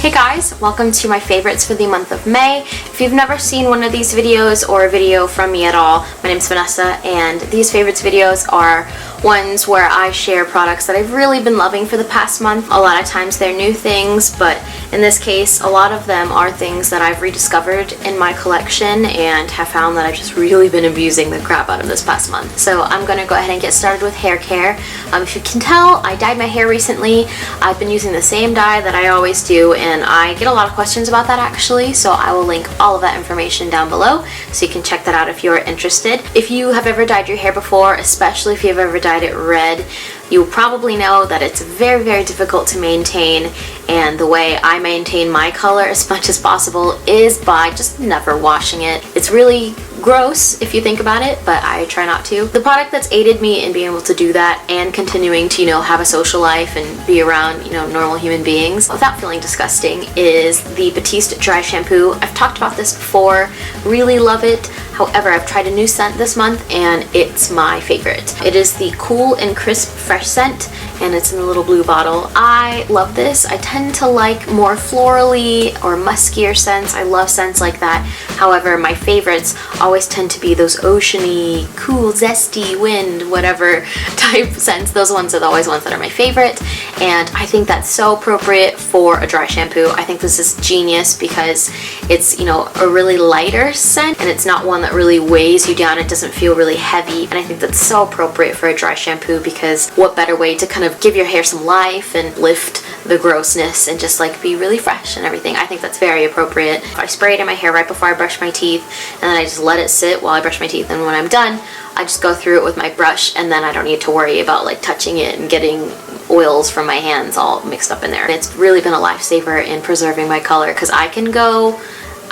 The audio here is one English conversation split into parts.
Hey guys, welcome to my favorites for the month of May. If you've never seen one of these videos or a video from me at all, my name's Vanessa, and these favorites videos are ones where I share products that I've really been loving for the past month. A lot of times they're new things, but in this case, a lot of them are things that I've rediscovered in my collection and have found that I've just really been abusing the crap out of this past month. So I'm gonna go ahead and get started with hair care. If you can tell, I dyed my hair recently. I've been using the same dye that I always do, and I get a lot of questions about that actually, so I will link all of that information down below so you can check that out if you're interested. If you have ever dyed your hair before, especially if you've ever dyed it red, you probably know that it's very, very difficult to maintain, and the way I maintain my color as much as possible is by just never washing it. It's really gross if you think about it, but I try not to. The product that's aided me in being able to do that and continuing to, have a social life and be around, normal human beings without feeling disgusting is the Batiste Dry Shampoo. I've talked about this before, really love it. However, I've tried a new scent this month and it's my favorite. It is the Cool and Crisp Fresh scent, and it's in a little blue bottle. I love this. I tend to like more florally or muskier scents. I love scents like that. However, my favorites always tend to be those oceany, cool, zesty, wind, whatever type scents. Those ones are always ones that are my favorite, and I think that's so appropriate for a dry shampoo. I think this is genius because it's, a really lighter scent, and it's not one that really weighs you down. It doesn't feel really heavy, and I think that's so appropriate for a dry shampoo because what better way to kind of give your hair some life and lift the grossness and just be really fresh and everything. I think that's very appropriate. I spray it in my hair right before I brush my teeth, and then I just let it sit while I brush my teeth, and when I'm done, I just go through it with my brush, and then I don't need to worry about touching it and getting oils from my hands all mixed up in there. It's really been a lifesaver in preserving my color because I can go,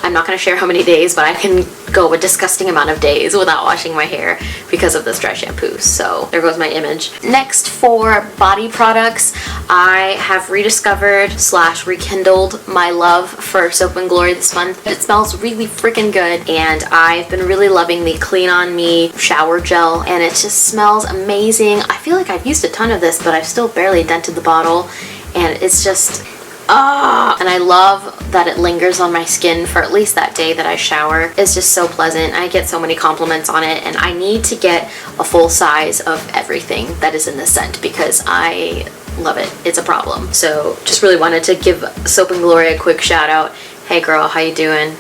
I'm not going to share how many days, but I can go a disgusting amount of days without washing my hair because of this dry shampoo. So there goes my image. Next, for body products, I have rediscovered / rekindled my love for Soap and Glory this month. It smells really freaking good, and I've been really loving the Clean On Me shower gel, and it just smells amazing. I feel like I've used a ton of this, but I've still barely dented the bottle, and it's just and I love that it lingers on my skin for at least that day that I shower. It's just so pleasant. I get so many compliments on it, and I need to get a full size of everything that is in this scent because I love it. It's a problem. So just really wanted to give Soap and Glory a quick shout out. Hey girl, how you doing?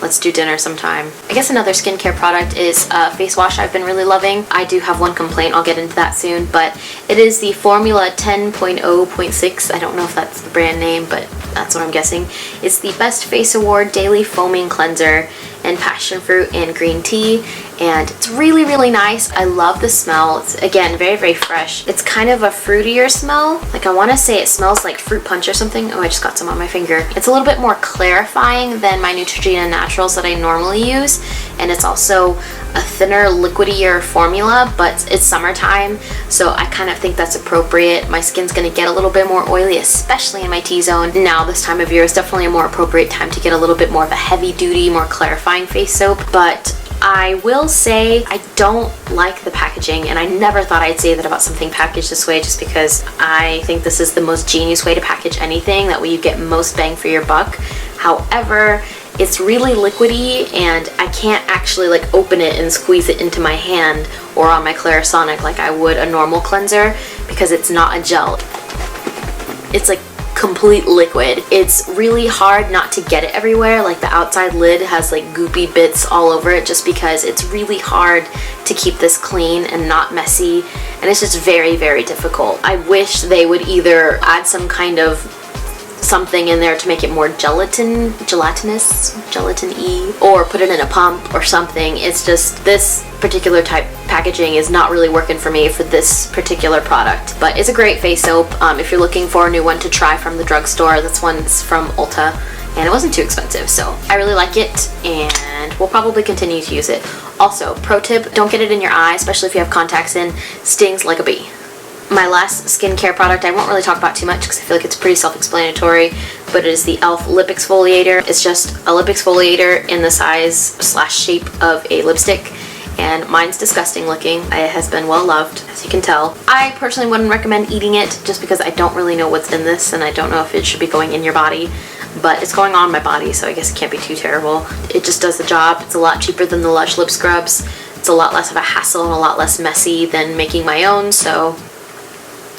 Let's do dinner sometime. I guess another skincare product is a face wash I've been really loving. I do have one complaint, I'll get into that soon, but it is the Formula 10.0.6. I don't know if that's the brand name, but that's what I'm guessing. It's the Best Face Award Daily Foaming Cleanser in passion fruit and green tea, and it's really, really nice. I love the smell. It's, again, very, very fresh. It's kind of a fruitier smell. I want to say it smells like fruit punch or something. Oh, I just got some on my finger. It's a little bit more clarifying than my Neutrogena Naturals that I normally use, and it's also a thinner, liquidier formula, but it's summertime, so I kind of think that's appropriate. My skin's gonna get a little bit more oily, especially in my T-zone. Now, this time of year is definitely a more appropriate time to get a little bit more of a heavy-duty, more clarifying face soap, but I will say I don't like the packaging, and I never thought I'd say that about something packaged this way just because I think this is the most genius way to package anything. That way you get most bang for your buck. However, it's really liquidy, and I can't actually open it and squeeze it into my hand or on my Clarisonic like I would a normal cleanser because it's not a gel. It's complete liquid. It's really hard not to get it everywhere. The outside lid has goopy bits all over it just because it's really hard to keep this clean and not messy, and it's just very, very difficult. I wish they would either add some kind of something in there to make it more gelatinous, gelatin-y, or put it in a pump or something. It's just this particular type packaging is not really working for me for this particular product, but it's a great face soap. If you're looking for a new one to try from the drugstore, this one's from Ulta, and it wasn't too expensive, so I really like it, and we'll probably continue to use it. Also, pro tip, don't get it in your eye, especially if you have contacts in. Stings like a bee. My last skincare product I won't really talk about too much because I feel like it's pretty self-explanatory, but it is the e.l.f. Lip Exfoliator. It's just a lip exfoliator in the size / shape of a lipstick, and mine's disgusting looking. It has been well loved, as you can tell. I personally wouldn't recommend eating it just because I don't really know what's in this and I don't know if it should be going in your body, but it's going on my body, so I guess it can't be too terrible. It just does the job. It's a lot cheaper than the Lush lip scrubs. It's a lot less of a hassle and a lot less messy than making my own, so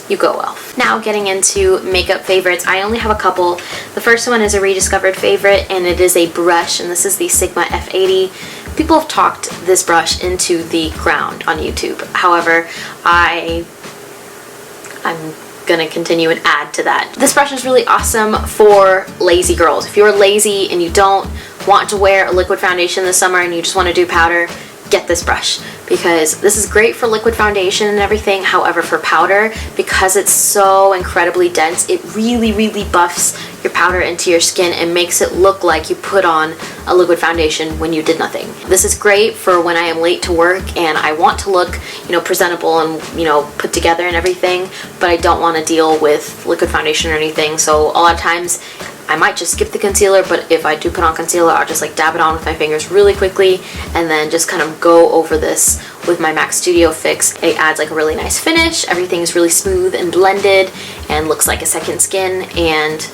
you go well. Now getting into makeup favorites, I only have a couple. The first one is a rediscovered favorite, and it is a brush, and this is the Sigma F80. People have talked this brush into the ground on YouTube. However, I'm gonna continue and add to that. This brush is really awesome for lazy girls. If you're lazy and you don't want to wear a liquid foundation this summer and you just want to do powder, get this brush, because this is great for liquid foundation and everything. However, for powder, because it's so incredibly dense, it really buffs your powder into your skin and makes it look like you put on a liquid foundation when you did nothing. This is great for when I am late to work and I want to look, presentable and, put together and everything, but I don't want to deal with liquid foundation or anything. So a lot of times I might just skip the concealer, but if I do put on concealer, I'll just like dab it on with my fingers really quickly and then just kind of go over this with my MAC Studio Fix. It adds like a really nice finish. Everything's really smooth and blended and looks like a second skin, and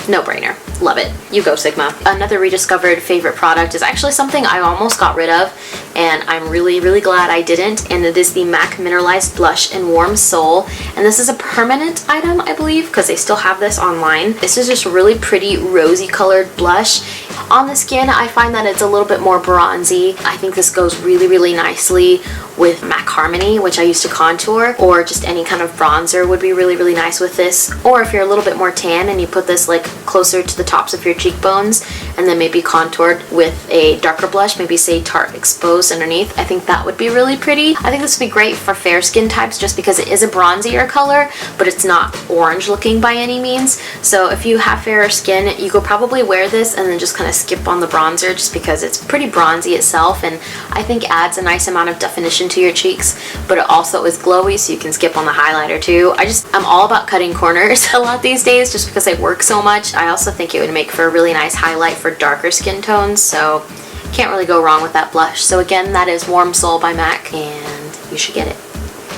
no-brainer. Love it. You go, Sigma. Another rediscovered favorite product is actually something I almost got rid of, and I'm really glad I didn't, and it is the MAC Mineralized Blush in Warm Soul. And this is a permanent item, I believe, because they still have this online. This is just a really pretty rosy colored blush. On the skin, I find that it's a little bit more bronzy. I think this goes really nicely with MAC Harmony, which I use to contour, or just any kind of bronzer would be really nice with this. Or if you're a little bit more tan and you put this like closer to the tops of your cheekbones and then maybe contoured with a darker blush, maybe say Tarte Exposed underneath, I think that would be really pretty. I think this would be great for fair skin types just because it is a bronzier color, but it's not orange looking by any means. So if you have fairer skin, you could probably wear this and then just kind of skip on the bronzer just because it's pretty bronzy itself, and I think adds a nice amount of definition to your cheeks, but it also is glowy, so you can skip on the highlighter too. I'm all about cutting corners a lot these days just because I work so much. I also think it would make for a really nice highlight for darker skin tones, so can't really go wrong with that blush. So again, that is Warm Soul by MAC, and you should get it.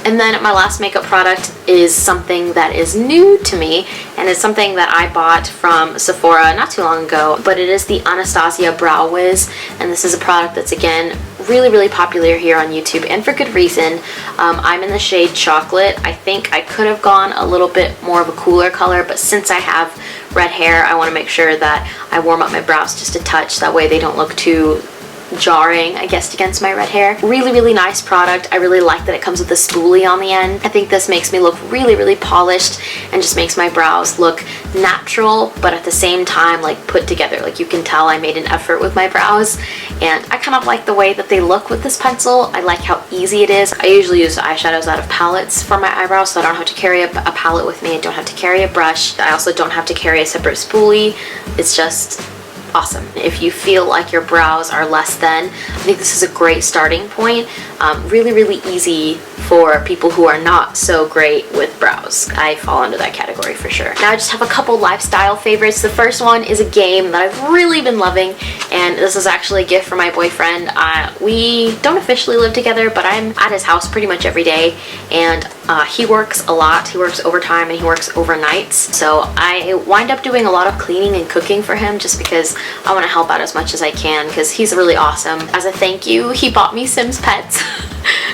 And then my last makeup product is something that is new to me, and it's something that I bought from Sephora not too long ago, but it is the Anastasia Brow Wiz, and this is a product that's again really popular here on YouTube, and for good reason. I'm in the shade Chocolate. I think I could have gone a little bit more of a cooler color, but since I have red hair, I want to make sure that I warm up my brows just a touch, that way they don't look too jarring, I guess, against my red hair. Really nice product. I really like that it comes with a spoolie on the end. I think this makes me look really polished and just makes my brows look natural, but at the same time like put together. Like you can tell I made an effort with my brows, and I kind of like the way that they look with this pencil. I like how easy it is. I usually use eyeshadows out of palettes for my eyebrows, so I don't have to carry a palette with me. I don't have to carry a brush. I also don't have to carry a separate spoolie. It's just awesome. If you feel like your brows are less than, I think this is a great starting point. Really easy for people who are not so great with brows. I fall into that category for sure. Now I just have a couple lifestyle favorites. The first one is a game that I've really been loving, and this is actually a gift from my boyfriend. We don't officially live together, but I'm at his house pretty much every day, and he works a lot. He works overtime and he works overnights, so I wind up doing a lot of cleaning and cooking for him just because I want to help out as much as I can, because he's really awesome. As a thank you, he bought me Sims Pets.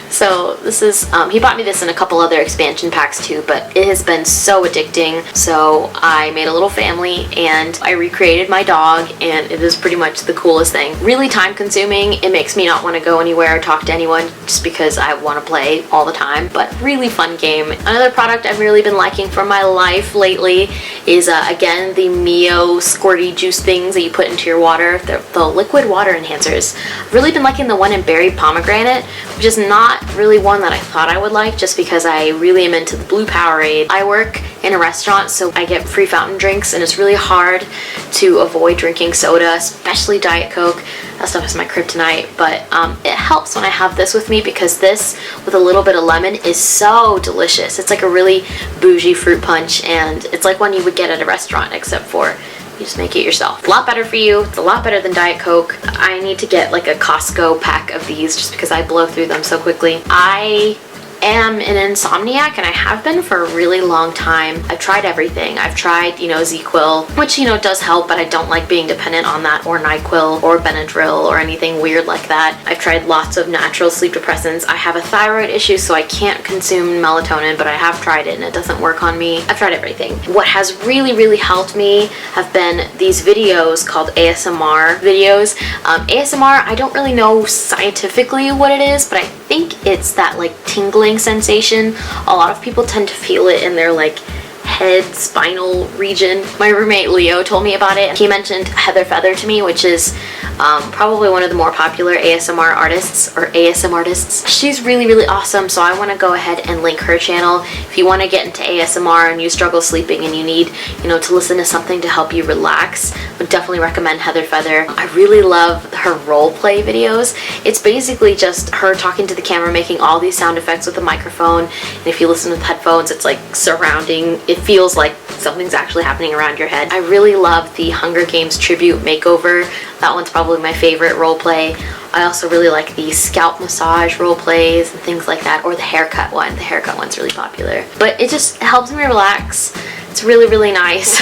So this is, he bought me this in a couple other expansion packs too, but it has been so addicting. So I made a little family and I recreated my dog, and it is pretty much the coolest thing. Really time consuming. It makes me not want to go anywhere or talk to anyone just because I want to play all the time, but really fun game. Another product I've really been liking for my life lately is again the Mio squirty juice things that you put into your water, the liquid water enhancers. I've really been liking the one in berry pomegranate, which is not really one that I thought I would like just because I really am into the blue Powerade. I work in a restaurant, so I get free fountain drinks, and it's really hard to avoid drinking soda, especially Diet Coke. That stuff is my kryptonite, but it helps when I have this with me because this with a little bit of lemon is so delicious. It's like a really bougie fruit punch, and it's like one you would get at a restaurant except for You just make it yourself. It's a lot better for you. It's a lot better than Diet Coke. I need to get like a Costco pack of these just because I blow through them so quickly. I am an insomniac and I have been for a really long time. I've tried everything. I've tried, you know, ZzzQuil, which, you know, does help, but I don't like being dependent on that, or NyQuil or Benadryl or anything weird like that. I've tried lots of natural sleep depressants. I have a thyroid issue, so I can't consume melatonin, but I have tried it and it doesn't work on me. I've tried everything. What has really helped me have been these videos called ASMR videos. ASMR, I don't really know scientifically what it is, but I think it's that like tingling sensation. A lot of people tend to feel it in their like head, spinal region. My roommate Leo told me about it. He mentioned Heather Feather to me, which is probably one of the more popular ASMR artists, or ASM artists. She's really awesome, so I want to go ahead and link her channel. If you want to get into ASMR and you struggle sleeping and you need, you know, to listen to something to help you relax, I would definitely recommend Heather Feather. I really love her role play videos. It's basically just her talking to the camera, making all these sound effects with a microphone, and if you listen with headphones, it's like surrounding. It feels like something's actually happening around your head. I really love the Hunger Games tribute makeover. That one's probably my favorite role play. I also really like the scalp massage role plays and things like that, or the haircut one. The haircut one's really popular. But it just helps me relax. It's really nice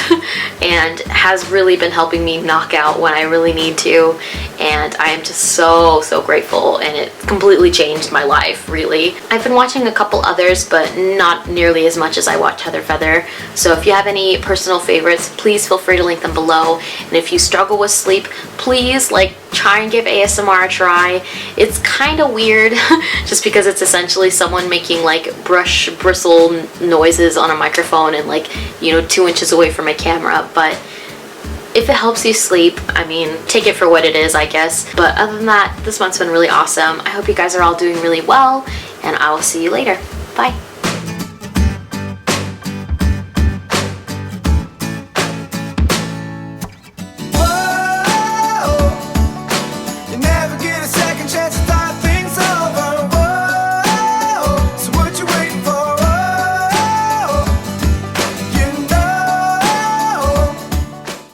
and has really been helping me knock out when I really need to, and I am just so grateful, and it completely changed my life, really. I've been watching a couple others, but not nearly as much as I watch Heather Feather, so if you have any personal favorites, please feel free to link them below. And if you struggle with sleep, please try and give ASMR a try. It's kind of weird just because it's essentially someone making like brush bristle noises on a microphone and you know, 2 inches away from a camera, but if it helps you sleep, I mean, take it for what it is, I guess. But other than that, this month's been really awesome. I hope you guys are all doing really well, and I will see you later. Bye.